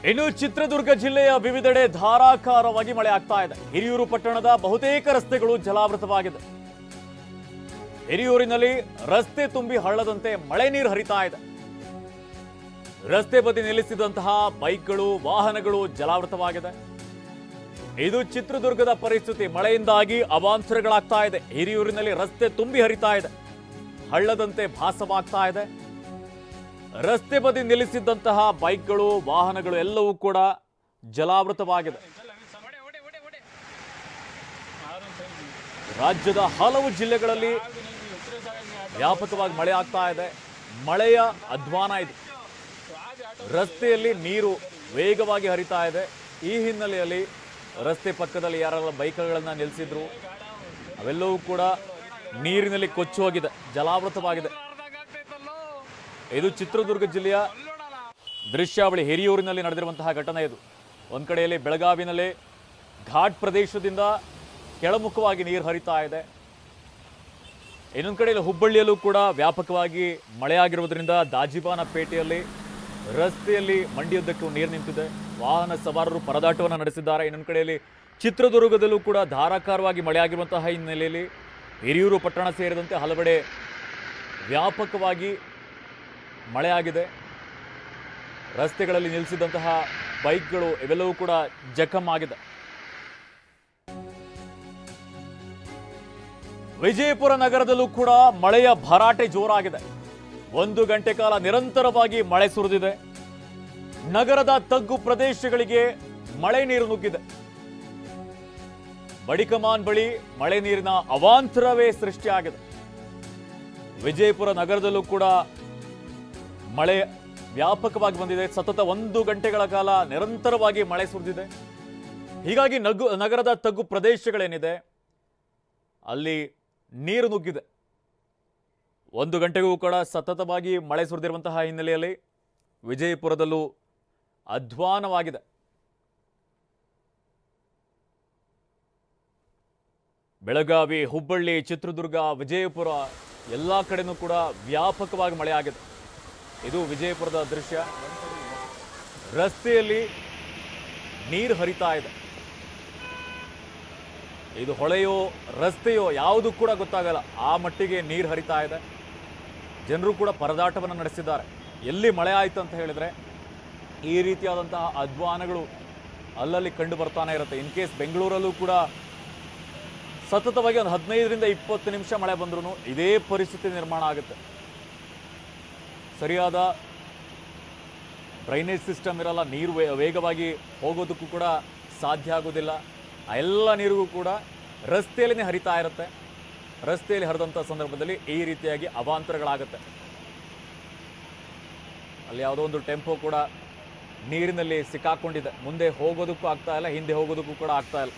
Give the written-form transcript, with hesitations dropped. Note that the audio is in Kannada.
ಇನ್ನು ಚಿತ್ರದುರ್ಗ ಜಿಲ್ಲೆಯ ವಿವಿಧೆಡೆ ಧಾರಾಕಾರವಾಗಿ ಮಳೆ ಆಗ್ತಾ ಇದೆ. ಹಿರಿಯೂರು ಪಟ್ಟಣದ ಬಹುತೇಕ ರಸ್ತೆಗಳು ಜಲಾವೃತವಾಗಿದೆ. ಹಿರಿಯೂರಿನಲ್ಲಿ ರಸ್ತೆ ತುಂಬಿ ಹಳ್ಳದಂತೆ ಮಳೆ ನೀರು ಹರಿತಾ ಇದೆ. ರಸ್ತೆ ಬದಿ ನಿಲ್ಲಿಸಿದಂತಹ ಬೈಕ್ಗಳು, ವಾಹನಗಳು ಜಲಾವೃತವಾಗಿದೆ. ಇದು ಚಿತ್ರದುರ್ಗದ ಪರಿಸ್ಥಿತಿ. ಮಳೆಯಿಂದಾಗಿ ಅವಾಂತರಗಳಾಗ್ತಾ ಇದೆ. ಹಿರಿಯೂರಿನಲ್ಲಿ ರಸ್ತೆ ತುಂಬಿ ಹರಿತಾ ಇದೆ, ಹಳ್ಳದಂತೆ ಭಾಸವಾಗ್ತಾ ಇದೆ. ರಸ್ತೆ ಬದಿ ನಿಲ್ಲಿಸಿದ್ದಂತಹ ಬೈಕ್ಗಳು, ವಾಹನಗಳು ಎಲ್ಲವೂ ಕೂಡ ಜಲಾವೃತವಾಗಿದೆ. ರಾಜ್ಯದ ಹಲವು ಜಿಲ್ಲೆಗಳಲ್ಲಿ ವ್ಯಾಪಕವಾಗಿ ಮಳೆ ಆಗ್ತಾ ಇದೆ. ಮಳೆಯ ಅಧ್ವಾನ ಇದೆ. ರಸ್ತೆಯಲ್ಲಿ ನೀರು ವೇಗವಾಗಿ ಹರಿತಾ ಇದೆ. ಈ ಹಿನ್ನೆಲೆಯಲ್ಲಿ ರಸ್ತೆ ಪಕ್ಕದಲ್ಲಿ ಯಾರೆಲ್ಲ ಬೈಕ್ಗಳನ್ನು ನಿಲ್ಲಿಸಿದ್ರು ಅವೆಲ್ಲವೂ ಕೂಡ ನೀರಿನಲ್ಲಿ ಕೊಚ್ಚಿ ಹೋಗಿದೆ, ಜಲಾವೃತವಾಗಿದೆ. ಇದು ಚಿತ್ರದುರ್ಗ ಜಿಲ್ಲೆಯ ದೃಶ್ಯಾವಳಿ. ಹಿರಿಯೂರಿನಲ್ಲಿ ನಡೆದಿರುವಂತಹ ಘಟನೆ ಇದು. ಒಂದು ಕಡೆಯಲ್ಲಿ ಬೆಳಗಾವಿನಲ್ಲಿ ಘಾಟ್ ಪ್ರದೇಶದಿಂದ ಕೆಳಮುಖವಾಗಿ ನೀರು ಹರಿತಾ ಇದೆ. ಇನ್ನೊಂದು ಕಡೆಯಲ್ಲಿ ಹುಬ್ಬಳ್ಳಿಯಲ್ಲೂ ಕೂಡ ವ್ಯಾಪಕವಾಗಿ ಮಳೆಯಾಗಿರುವುದರಿಂದ ದಾಜಿಬಾನಪೇಟೆಯಲ್ಲಿ ರಸ್ತೆಯಲ್ಲಿ ಮಂಡಿಯುದ್ದಕ್ಕೂ ನೀರು ನಿಂತಿದೆ. ವಾಹನ ಸವಾರರು ಪರದಾಟವನ್ನು ನಡೆಸಿದ್ದಾರೆ. ಇನ್ನೊಂದು ಕಡೆಯಲ್ಲಿ ಚಿತ್ರದುರ್ಗದಲ್ಲೂ ಕೂಡ ಧಾರಾಕಾರವಾಗಿ ಮಳೆಯಾಗಿರುವಂತಹ ಹಿನ್ನೆಲೆಯಲ್ಲಿ ಹಿರಿಯೂರು ಪಟ್ಟಣ ಸೇರಿದಂತೆ ಹಲವೆಡೆ ವ್ಯಾಪಕವಾಗಿ ಮಳೆಯಾಗಿದೆ. ರಸ್ತೆಗಳಲ್ಲಿ ನಿಲ್ಲಿಸಿದಂತಹ ಬೈಕ್ಗಳು ಇವೆಲ್ಲವೂ ಕೂಡ ಜಖಂ ಆಗಿದೆ. ವಿಜಯಪುರ ನಗರದಲ್ಲೂ ಕೂಡ ಮಳೆಯ ಭರಾಟೆ ಜೋರಾಗಿದೆ. 1 ಗಂಟೆ ಕಾಲ ನಿರಂತರವಾಗಿ ಮಳೆ ಸುರಿದಿದೆ. ನಗರದ ತಗ್ಗು ಪ್ರದೇಶಗಳಿಗೆ ಮಳೆ ನೀರು ನುಗ್ಗಿದೆ. ಬಡಿಕಮಾನ್ ಬಳಿ ಮಳೆ ನೀರಿನ ಅವಾಂತರವೇ ಸೃಷ್ಟಿಯಾಗಿದೆ. ವಿಜಯಪುರ ನಗರದಲ್ಲೂ ಕೂಡ ಮಳೆ ವ್ಯಾಪಕವಾಗಿ ಬಂದಿದೆ. ಸತತ 1 ಗಂಟೆಗಳ ಕಾಲ ನಿರಂತರವಾಗಿ ಮಳೆ ಸುರಿದಿದೆ. ಹೀಗಾಗಿ ನಗರದ ತಗ್ಗು ಪ್ರದೇಶಗಳೇನಿದೆ ಅಲ್ಲಿ ನೀರು ನುಗ್ಗಿದೆ. 1 ಗಂಟೆಗೂ ಕೂಡ ಸತತವಾಗಿ ಮಳೆ ಸುರಿದಿರುವಂತಹ ಹಿನ್ನೆಲೆಯಲ್ಲಿ ವಿಜಯಪುರದಲ್ಲೂ ಅಧ್ವಾನವಾಗಿದೆ. ಬೆಳಗಾವಿ, ಹುಬ್ಬಳ್ಳಿ, ಚಿತ್ರದುರ್ಗ, ವಿಜಯಪುರ ಎಲ್ಲ ಕಡೆನೂ ಕೂಡ ವ್ಯಾಪಕವಾಗಿ ಮಳೆ ಆಗಿದೆ. ಇದು ವಿಜಯಪುರದ ದೃಶ್ಯ. ರಸ್ತೆಯಲ್ಲಿ ನೀರು ಹರಿತಾ ಇದೆ. ಇದು ಹೊಳೆಯೋ ರಸ್ತೆಯೋ ಯಾವುದು ಕೂಡ ಗೊತ್ತಾಗಲ್ಲ, ಆ ಮಟ್ಟಿಗೆ ನೀರು ಹರಿತಾ ಇದೆ. ಜನರು ಕೂಡ ಪರದಾಟವನ್ನು ನಡೆಸಿದ್ದಾರೆ. ಎಲ್ಲಿ ಮಳೆ ಆಯಿತು ಅಂತ ಹೇಳಿದರೆ ಈ ರೀತಿಯಾದಂತಹ ಅಧ್ವಾನಗಳು ಅಲ್ಲಲ್ಲಿ ಕಂಡು ಬರ್ತಾನೆ ಇರುತ್ತೆ. ಇನ್ ಕೇಸ್ ಬೆಂಗಳೂರಲ್ಲೂ ಕೂಡ ಸತತವಾಗಿ ಒಂದು 15ರಿಂದ 20 ನಿಮಿಷ ಮಳೆ ಬಂದ್ರೂ ಇದೇ ಪರಿಸ್ಥಿತಿ ನಿರ್ಮಾಣ ಆಗುತ್ತೆ. ಸರಿಯಾದ ಡ್ರೈನೇಜ್ ಸಿಸ್ಟಮ್ ಇರಲ್ಲ, ನೀರು ವೇಗವಾಗಿ ಹೋಗೋದಕ್ಕೂ ಕೂಡ ಸಾಧ್ಯ ಆಗೋದಿಲ್ಲ. ಆ ಎಲ್ಲ ನೀರಿಗೂ ಕೂಡ ರಸ್ತೆಯಲ್ಲೇ ಹರಿತಾ ಇರುತ್ತೆ. ರಸ್ತೆಯಲ್ಲಿ ಹರಿದಂಥ ಸಂದರ್ಭದಲ್ಲಿ ಈ ರೀತಿಯಾಗಿ ಅವಾಂತರಗಳಾಗುತ್ತೆ. ಅಲ್ಲಿ ಯಾವುದೋ ಒಂದು ಟೆಂಪೋ ಕೂಡ ನೀರಿನಲ್ಲಿ ಸಿಕ್ಕಾಕೊಂಡಿದೆ. ಮುಂದೆ ಹೋಗೋದಕ್ಕೂ ಆಗ್ತಾ ಇಲ್ಲ, ಹಿಂದೆ ಹೋಗೋದಕ್ಕೂ ಕೂಡ ಆಗ್ತಾ ಇಲ್ಲ.